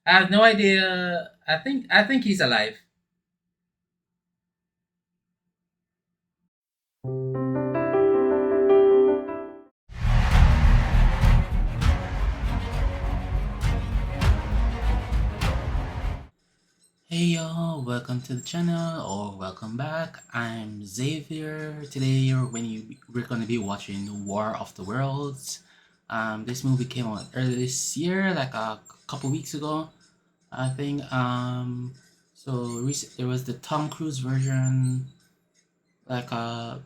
I have no idea. I think he's alive. Hey y'all, welcome to the channel or welcome back. I'm Xavier. Today we're gonna be watching War of the Worlds. This movie came out earlier this year, like a couple weeks ago, I think. There was the Tom Cruise version, like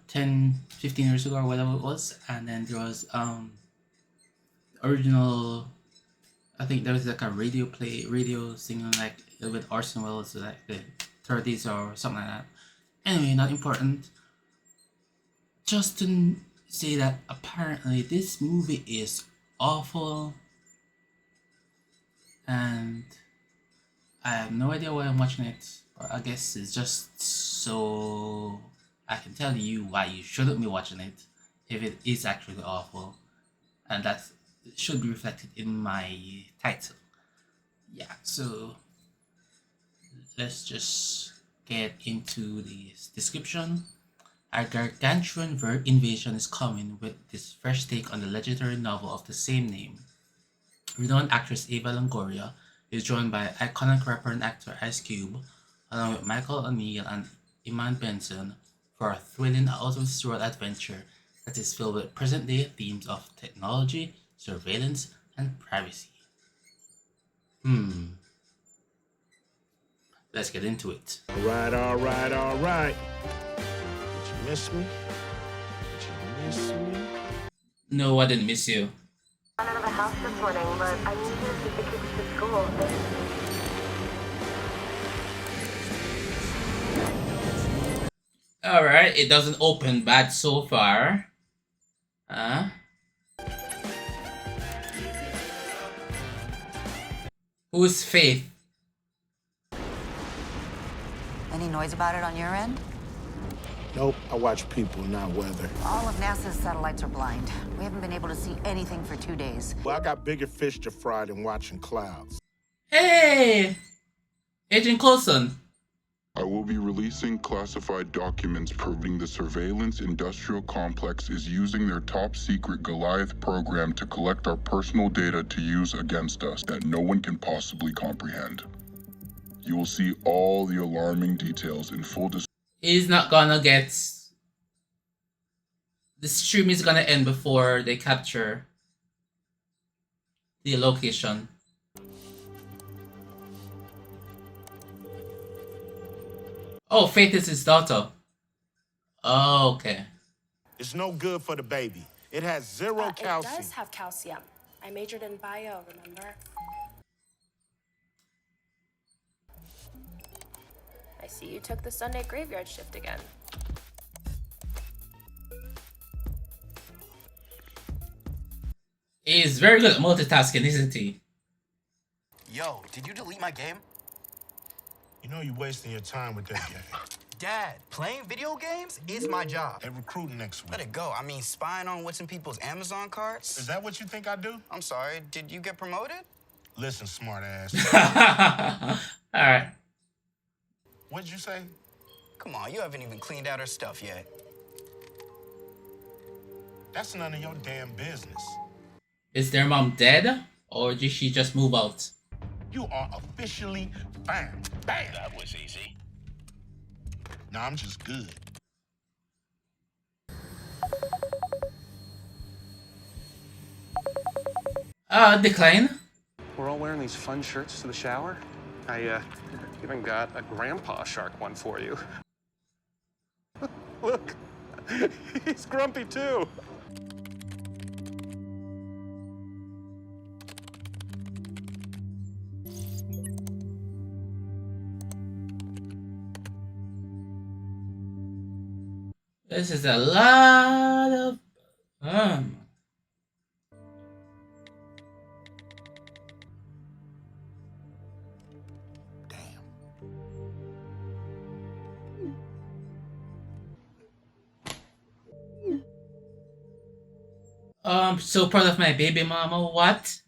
10, 15 years ago or whatever it was, and then there was original. I think there was like a radio singing like with Orson Welles, like the 30s or something like that. Anyway, not important. Just to say that apparently this movie is awful, and I have no idea why I'm watching it. But I guess it's just so I can tell you why you shouldn't be watching it if it is actually awful, and that should be reflected in my title. Yeah, so let's just get into the description. A gargantuan invasion is coming with this fresh take on the legendary novel of the same name. Renowned actress Ava Longoria is joined by iconic rapper and actor Ice Cube, along with Michael O'Neill and Iman Benson, for a thrilling out-of-this-world adventure that is filled with present-day themes of technology, surveillance, and privacy. Hmm, let's get into it. All right, all right, all right. Did you miss me? Did you miss me? No, I didn't miss you. Out of the house this morning, but I need you to take the kids to school. Alright, it doesn't open bad so far. Huh? Who's Faith? Any noise about it on your end? Nope, I watch people, not weather. All of NASA's satellites are blind. We haven't been able to see anything for 2 days. Well, I got bigger fish to fry than watching clouds. Hey! Agent Coulson. I will be releasing classified documents proving the surveillance industrial complex is using their top secret Goliath program to collect our personal data to use against us that no one can possibly comprehend. You will see all the alarming details in full disclosure. He's not gonna get. The stream is gonna end before they capture the location. Oh, Faith is his daughter. Oh, okay. It's no good for the baby. It has zero calcium. It does have calcium. I majored in bio, remember? I see you took the Sunday graveyard shift again. He's very good at multitasking, isn't he? Yo, did you delete my game? You know you're wasting your time with that game. Dad, playing video games is my job. They're recruiting next Let week. it go. I mean, spying on what's in people's Amazon carts? Is that what you think I do? I'm sorry, did you get promoted? Listen, smart ass. Alright. What'd you say? Come on, you haven't even cleaned out her stuff yet. That's none of your damn business. Is their mom dead? Or did she just move out? You are officially fired. Bam! That was easy. Nah, I'm just good. Decline. We're all wearing these fun shirts to the shower. I even got a grandpa shark one for you. Look, he's grumpy too. This is a lot of Damn. so proud of my baby mama. What?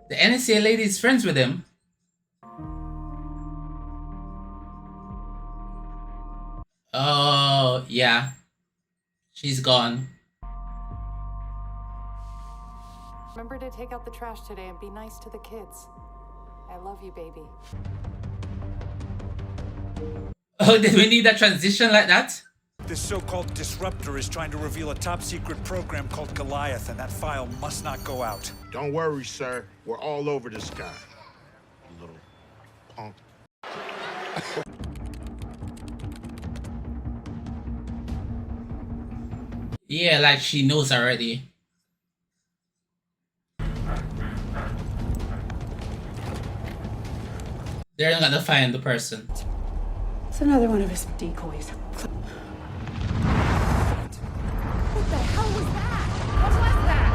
The NSA lady is friends with him. Oh, yeah. She's gone. Remember to take out the trash today and be nice to the kids. I love you, baby. Oh, did we need that transition like that? This so-called disruptor is trying to reveal a top-secret program called Goliath, and that file must not go out. Don't worry, sir. We're all over this guy. You little punk. Yeah, like she knows already. They're not gonna find the person. It's another one of his decoys. What the hell was that? What was that?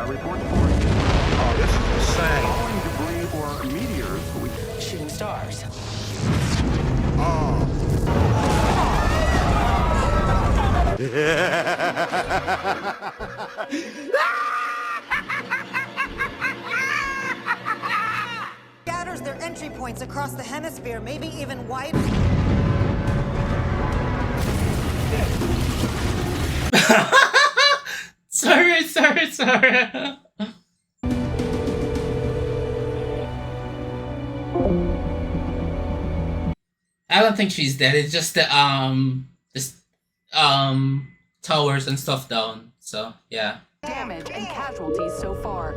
Report for Oh, this is insane. falling debris or meteors. Shooting stars. Oh. Scatters their entry points across the hemisphere, maybe even wipe. Sorry. I don't think she's dead. It's just the towers and stuff down. So yeah. Damage and casualties so far.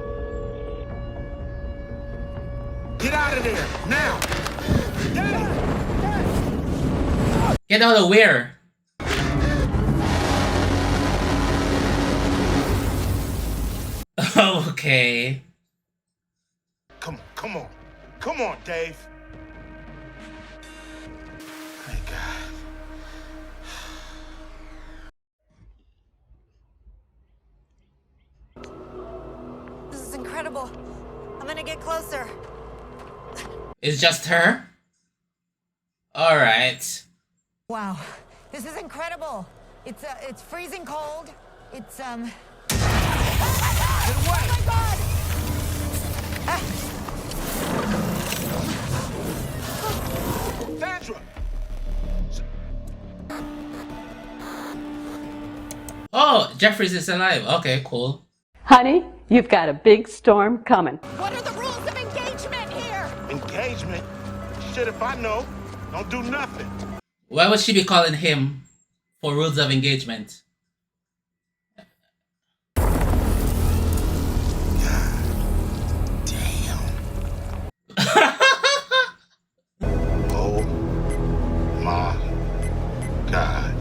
Get out of there, now! Get out of where? Okay. Come on. Come on, Dave. My God. This is incredible. I'm gonna get closer. It's just her? Alright. Wow, this is incredible. It's freezing cold. It's Get away! Oh my God! Sandra! Oh, Jeffries is alive. Okay, cool. Honey, you've got a big storm coming. What are the rules of engagement here? Engagement? Shit, if I know, don't do nothing. Why would she be calling him for rules of engagement? Oh my God.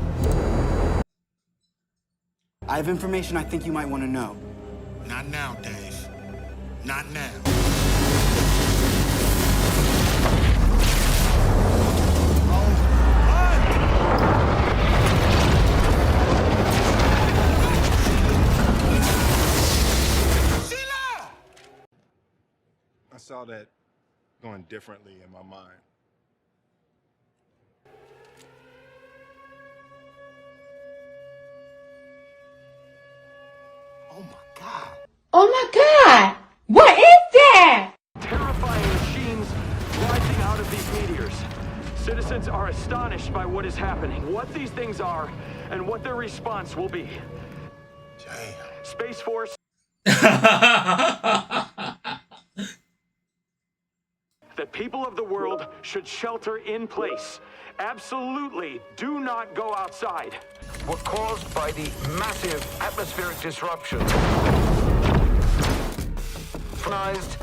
I have information I think you might want to know. Not now, Dave. Not now. I saw that going differently in my mind. Oh my God. Oh my God! What is that? terrifying machines rising out of these meteors. Citizens are astonished by what is happening, what these things are, and what their response will be. Damn. Space Force. The people of the world should shelter in place. Absolutely do not go outside. Were caused by the massive atmospheric disruption. Organized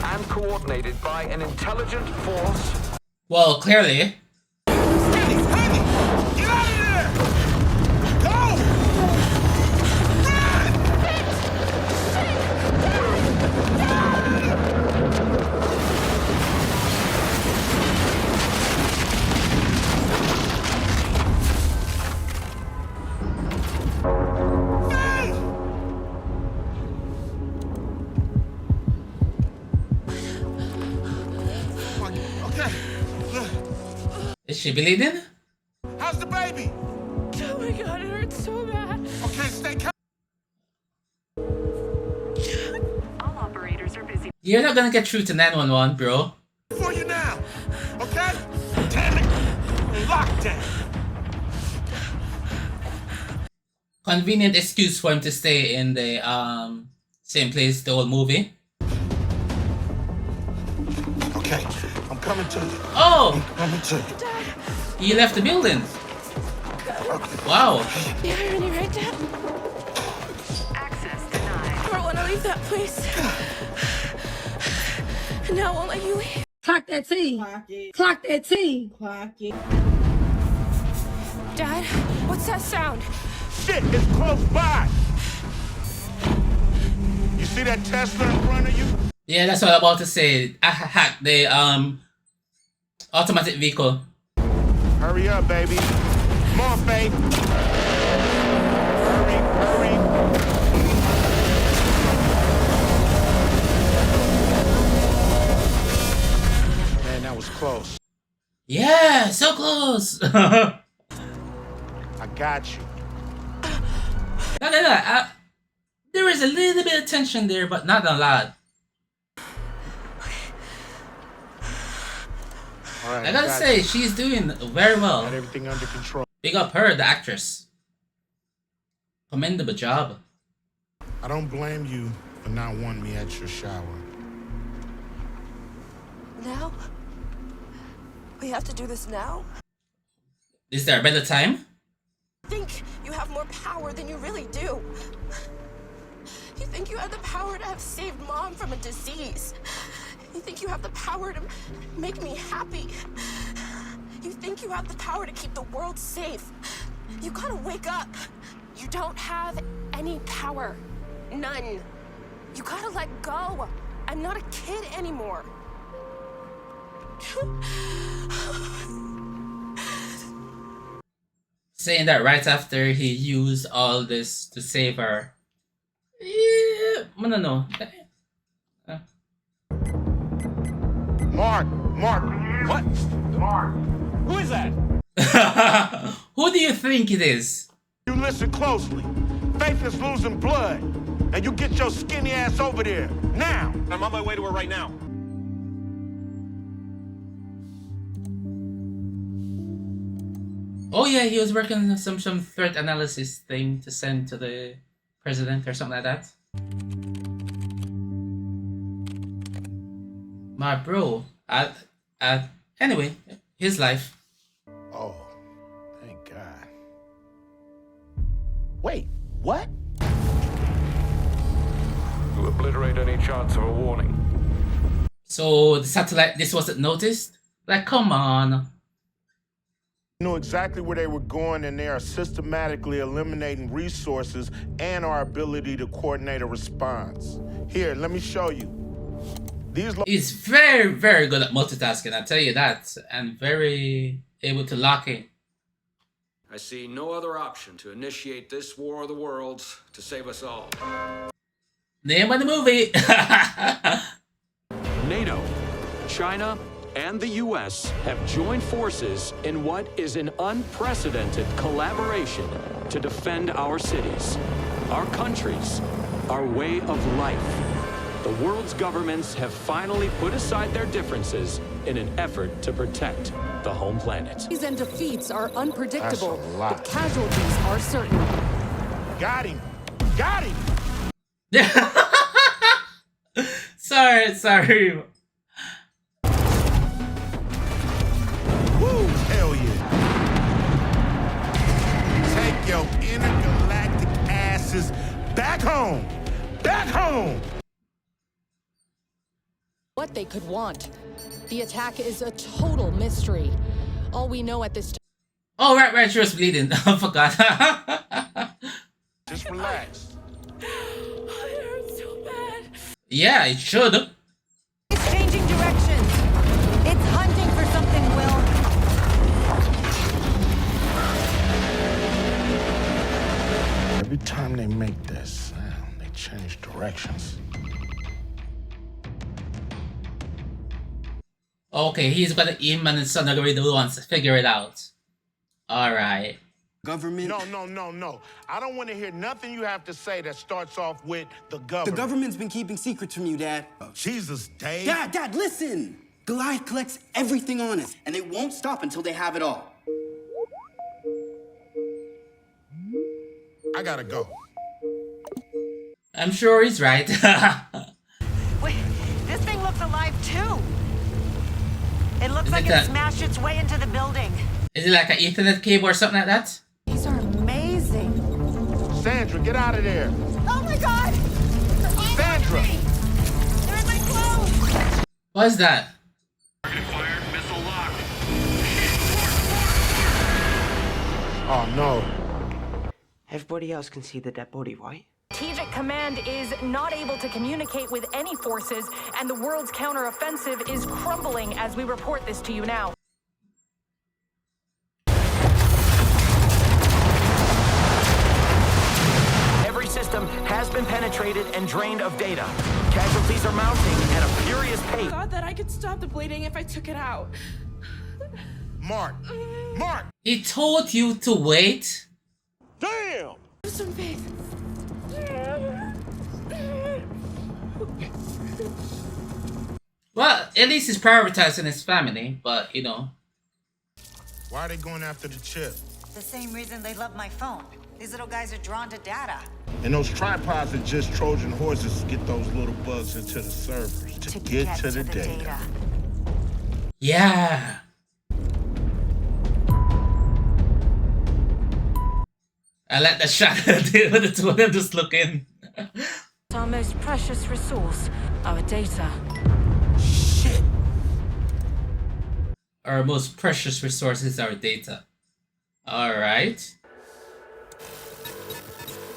and coordinated by an intelligent force. Well, clearly. Steady, steady! Get out of there! Go! Okay. Look. Is she bleeding? How's the baby? Oh my god, it hurts so bad. Okay, stay calm. All operators are busy. You're not gonna get through to 911, bro. For you now. Okay? Damn it. Lockdown. Convenient excuse for him to stay in the same place the whole movie. Okay, I'm coming to you. Oh! I'm coming to you. He left the building. Wow. The irony, right, Dad? Access denied. I don't want to leave that place. And now I won't let you leave. Clock that T. Clock that T. Dad, what's that sound? Shit, it's close by. You see that Tesla in front of you? Yeah, that's what I'm about to say. I hacked the automatic vehicle. Hurry up, baby. Come on, Faith. Hurry, hurry. Man, that was close. Yeah, so close. Look I got you. at that. There is a little bit of tension there, but not a lot. All right, I gotta say, she's doing very well. got everything under control. Big up her, the actress. Commendable job. I don't blame you for not wanting me at your shower. Now? We have to do this now? Is there a better time? You think you have more power than you really do. You think you have the power to have saved Mom from a disease. You think you have the power to make me happy. You think you have the power to keep the world safe. You gotta wake up. You don't have any power. None. You gotta let go. I'm not a kid anymore. Saying that right after he used all this to save her. Yeah, I don't know. Mark, What? Mark. Who is that? Who do you think it is? You listen closely. Faith is losing blood. And you get your skinny ass over there. Now. I'm on my way to her right now. Oh yeah, he was working on some threat analysis thing to send to the president or something like that. My bro. Anyway, his life. Oh, thank God. Wait, what? To obliterate any chance of a warning. So the satellite, this wasn't noticed? Like, come on. Knew exactly where they were going, and they are systematically eliminating resources and our ability to coordinate a response. Here, let me show you. He's very, very good at multitasking, I'll tell you that, and very able to lock in. I see no other option to initiate this war of the worlds to save us all. Name of the movie. NATO, China, and the U.S. have joined forces in what is an unprecedented collaboration to defend our cities, our countries, our way of life. The world's governments have finally put aside their differences in an effort to protect the home planet. Defeats and defeats are unpredictable, That's a lot. but casualties are certain. Got him. Got him. Sorry. Woo, hell yeah. Take your intergalactic asses back home. Back home. What they could want. The attack is a total mystery. All we know at this time. Oh, right, she was bleeding. I forgot. Just relax. Oh, it hurts so bad. Yeah, it should. It's changing directions. It's hunting for something, Will. Every time they make this sound, they change directions. Okay, he's gonna him and his son are gonna be the ones to figure it out. Alright. Government? No. I don't want to hear nothing you have to say that starts off with the government. The government's been keeping secrets from you, Dad. Oh, Jesus, Dave. Dad, listen! Goliath collects everything on us, and they won't stop until they have it all. I gotta go. I'm sure he's right. Wait, this thing looks alive too. It looks like it smashed its way into the building. Is it like an Ethernet cable or something like that? These are amazing. Sandra, get out of there. Oh my God! Sandra! They're in my clothes! What is that? Oh no. Everybody else can see the dead body, right? Strategic Command is not able to communicate with any forces, and the world's counteroffensive is crumbling as we report this to you now. Every system has been penetrated and drained of data. Casualties are mounting at a furious pace. I thought that I could stop the bleeding if I took it out. Mark! He told you to wait? Damn! Have some faith. Well, at least he's prioritizing his family, but you know. Why are they going after the chip? The same reason they love my phone. These little guys are drawn to data. And those tripods are just Trojan horses to get those little bugs into the servers. To get to the data. Yeah. I like the shot with the two of them just looking. It's our most precious resource, our data. Shit. Our most precious resource is our data. Alright.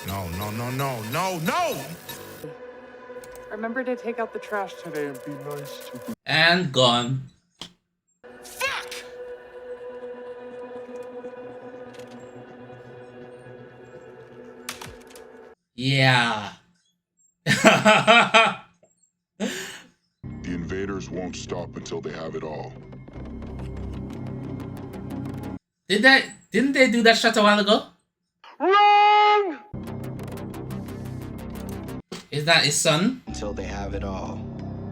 No. Remember to take out the trash today and be nice to me. And gone. Fuck! Yeah. The invaders won't stop until they have it all. Didn't they do that shot a while ago? Wrong! Is that his son? Until they have it all.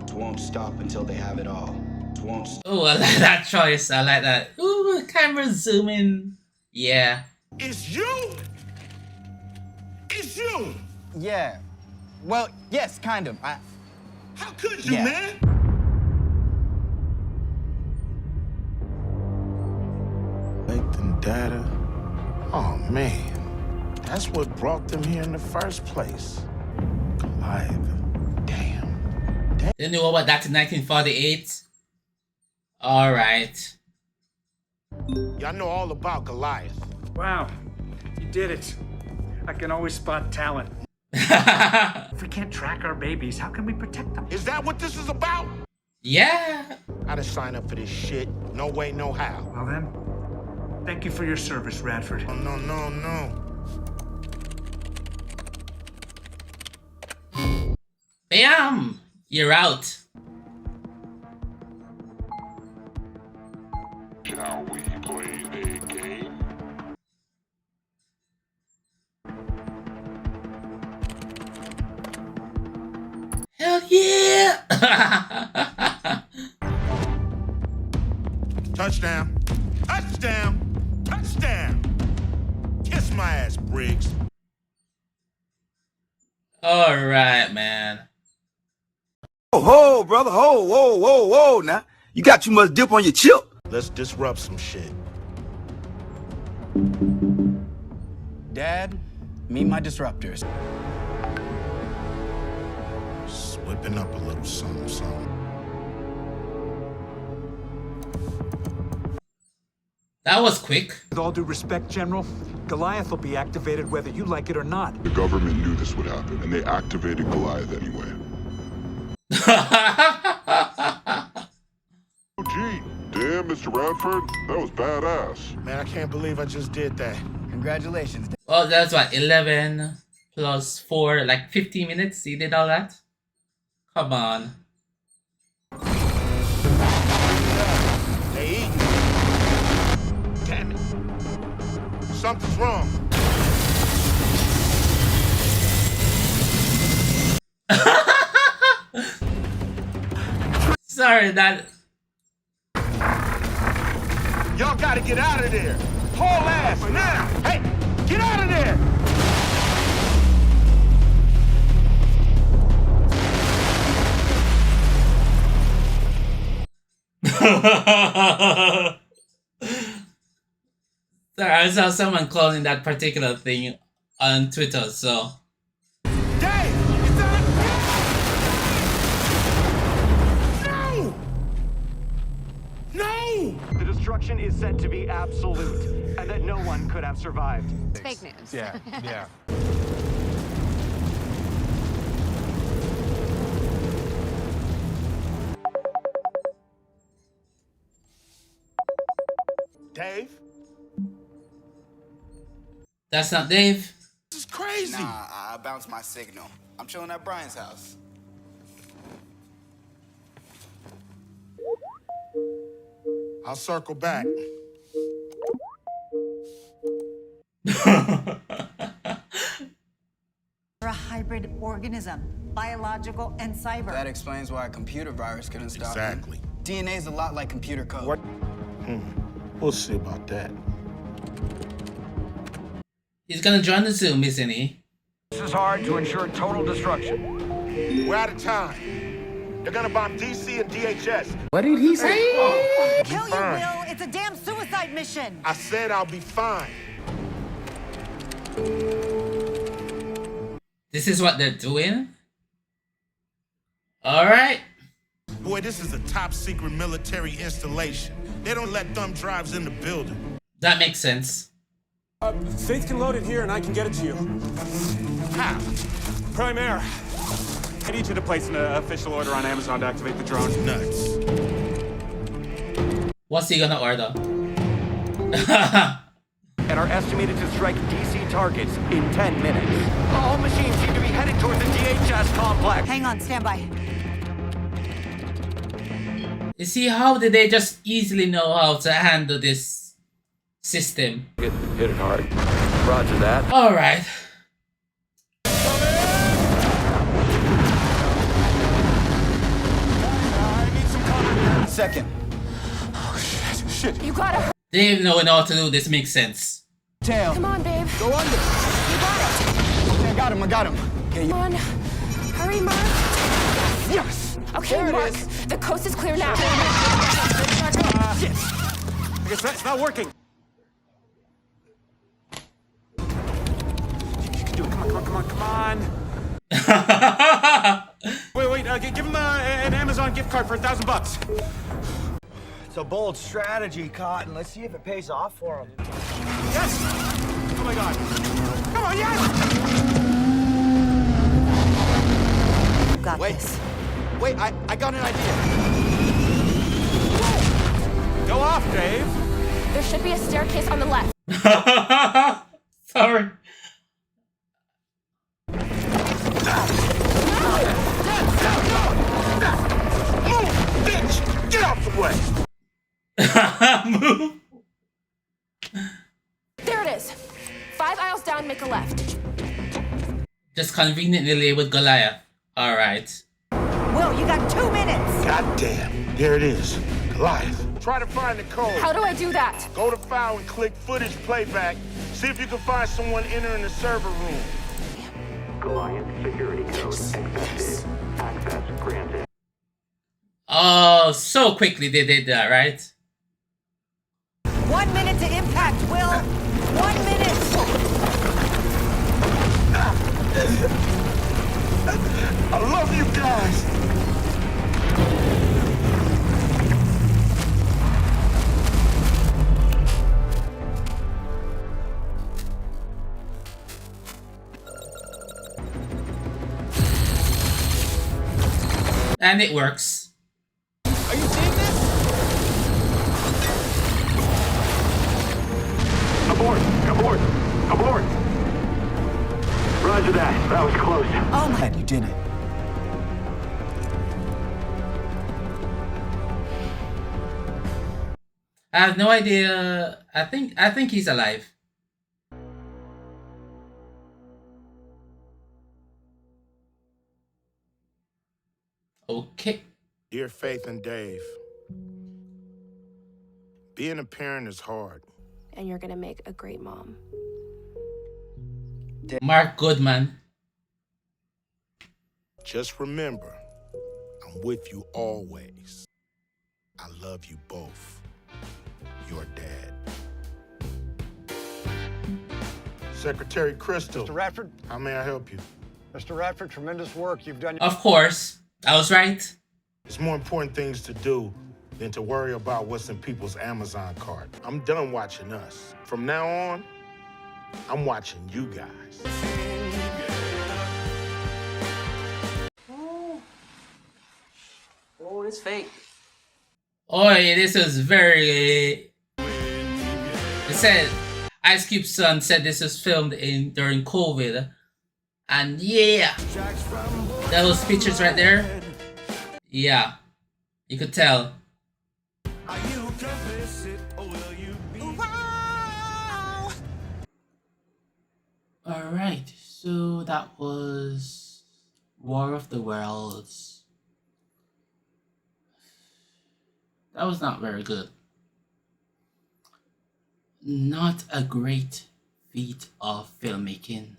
It won't stop until they have it all. It won't stop. Oh, I like that choice. I like that. Ooh, camera zooming. Yeah. It's you! It's you! Yeah. Well, yes, kind of. How could you, Yeah. man? Collecting data? Oh, man. That's what brought them here in the first place. Goliath. Damn. They knew about that in 1948. Alright. Y'all know all about Goliath. Wow, you did it. I can always spot talent. If we can't track our babies, how can we protect them? Is that what this is about? Yeah. I didn't sign up for this shit. No way, no how. Well then, thank you for your service, Radford. Oh, no. Bam! You're out. Shall we play a game? Hell yeah! Touchdown. Touchdown. Touchdown. Kiss my ass, Briggs. Alright, man. Ho, brother, whoa, now. You got too much dip on your chip. Let's disrupt some shit. Dad, meet my disruptors. Just whipping up a little something. That was quick. With all due respect, General, Goliath will be activated whether you like it or not. The government knew this would happen, and they activated Goliath anyway. Oh, gee. Damn, Mr. Radford, that was badass. Man, I can't believe I just did that. Congratulations. Oh, that's what, 11 plus 4, like 15 minutes? You did all that? Come on. Something's wrong. Sorry, that. Y'all gotta get out of there. Haul ass now. Hey, get out of there. Sorry, I saw someone calling that particular thing on Twitter, so. The destruction is said to be absolute, and that no one could have survived. It's fake news. Yeah, yeah. Dave? That's not Dave. This is crazy. Nah, I bounced my signal. I'm chilling at Brian's house. I'll circle back. We're a hybrid organism, biological and cyber. That explains why a computer virus couldn't stop Exactly. him. DNA's a lot like computer code. What? We'll see about that. He's gonna join the Zoom, isn't he? This is hard to ensure total destruction. We're out of time. They're gonna bomb DC and DHS. What did he say? Kill you, Will. It's a damn suicide mission. I said I'll be fine. This is what they're doing? Alright. Boy, this is a top secret military installation. They don't let thumb drives in the building. That makes sense. Faith can load it here and I can get it to you. How? Prime Air. I need you to place an official order on Amazon to activate the drone. Nuts. What's he gonna order? And are estimated to strike DC targets in 10 minutes. All machines seem to be headed towards the DHS complex. Hang on, stand by. You see, how did they just easily know how to handle this system? Hit it hard. Roger that. Alright. Second. Oh, shit. You gotta. Dave knowing how to do this makes sense. Tail. Come on, babe. Go under. You got it. Okay, I got him. Okay, Come on. Hurry, Mark. Yes. Okay, There it Mark. is. The coast is clear now. Shit. I guess that's not working. You can do it. Come on. Wait. Give him an Amazon gift card for $1,000. It's a bold strategy, Cotton. Let's see if it pays off for him. Yes! Oh my God! Come on, yes! You got this. Wait, I got an idea. Go off, Dave. There should be a staircase on the left. Sorry. Move, bitch! Get out the way! Move. There it is. 5 aisles down, make a left. Just conveniently labeled Goliath. Alright. Will, you got 2 minutes. God damn. There it is. Goliath. Try to find the code. How do I do that? Go to file and click footage playback. See if you can find someone entering the server room. Homeland Security code accepted. Access granted. Oh, so quickly they did that, right? 1 minute to impact, Will. 1 minute. I love you guys. And it works. Are you seeing this? Abort! Roger that. That was close. Oh my. You did it. I have no idea. I think he's alive. Okay. Dear Faith and Dave, being a parent is hard. And you're gonna make a great mom. Mark Goodman. Just remember, I'm with you always. I love you both. Your dad. Secretary Crystal. Mr. Radford? How may I help you? Mr. Radford, tremendous work you've done. Of course. I was right. There's more important things to do than to worry about what's in people's Amazon cart. I'm done watching us. From now on, I'm watching you guys. Oh, it's fake. Oh, yeah, this was very. It said Ice Cube's son said this was filmed during COVID, and yeah, those pictures right there. Yeah, you could tell. All right, so that was War of the Worlds. That was not very good. Not a great feat of filmmaking.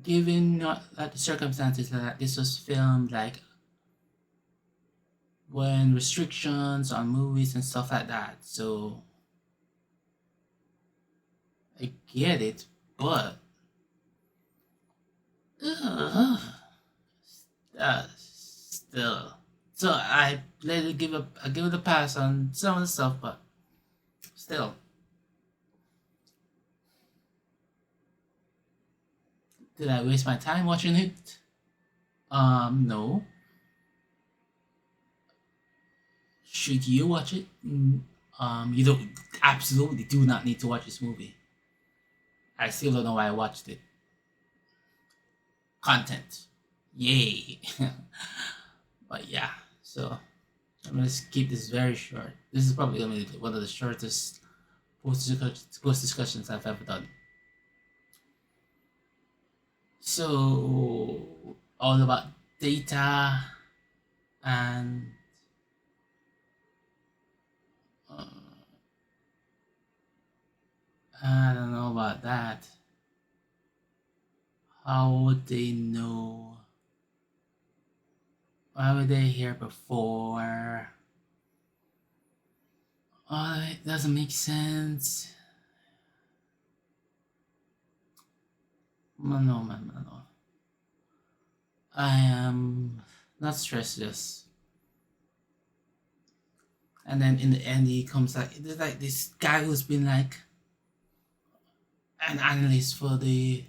Given not that the circumstances that this was filmed, like when restrictions on movies and stuff like that, so I get it, but still. So I give it a pass on some of the stuff, but still. Did I waste my time watching it? No. Should you watch it? You don't absolutely do not need to watch this movie. I still don't know why I watched it. Content. Yay. But yeah, so I'm gonna keep this very short. This is probably gonna be one of the shortest post discussions I've ever done. So all about data and I don't know about that. How would they know? Why were they here before? Oh, it doesn't make sense. No. I am not stressed, yes. And then in the end, he comes like, there's like this guy who's been like an analyst for the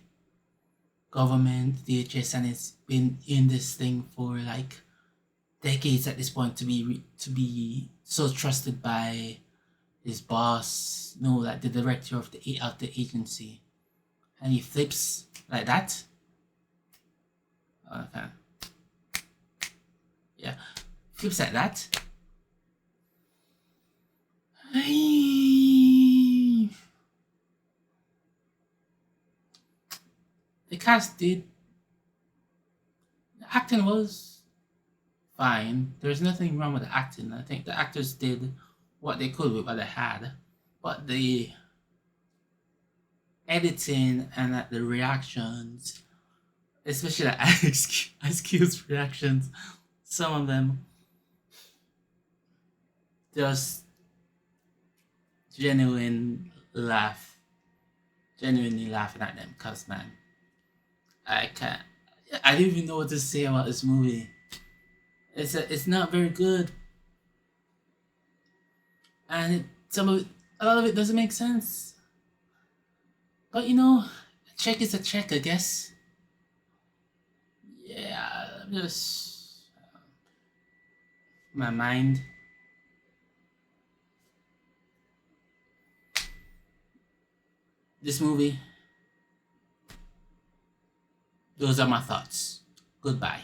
government, DHS, and it's been in this thing for like decades at this point to be so trusted by his boss, like the director of the agency, and he flips like that. Okay. Yeah, flips like that. The cast did. The acting was fine. There's nothing wrong with the acting. I think the actors did what they could with what they had. But the editing and the reactions, especially the Ice Cube's reactions, some of them just genuinely laughing at them, cause man, I don't even know what to say about this movie. It's not very good, and a lot of it doesn't make sense. But a check is a check, I guess. Yeah, I'm just my mind. This movie. Those are my thoughts. Goodbye.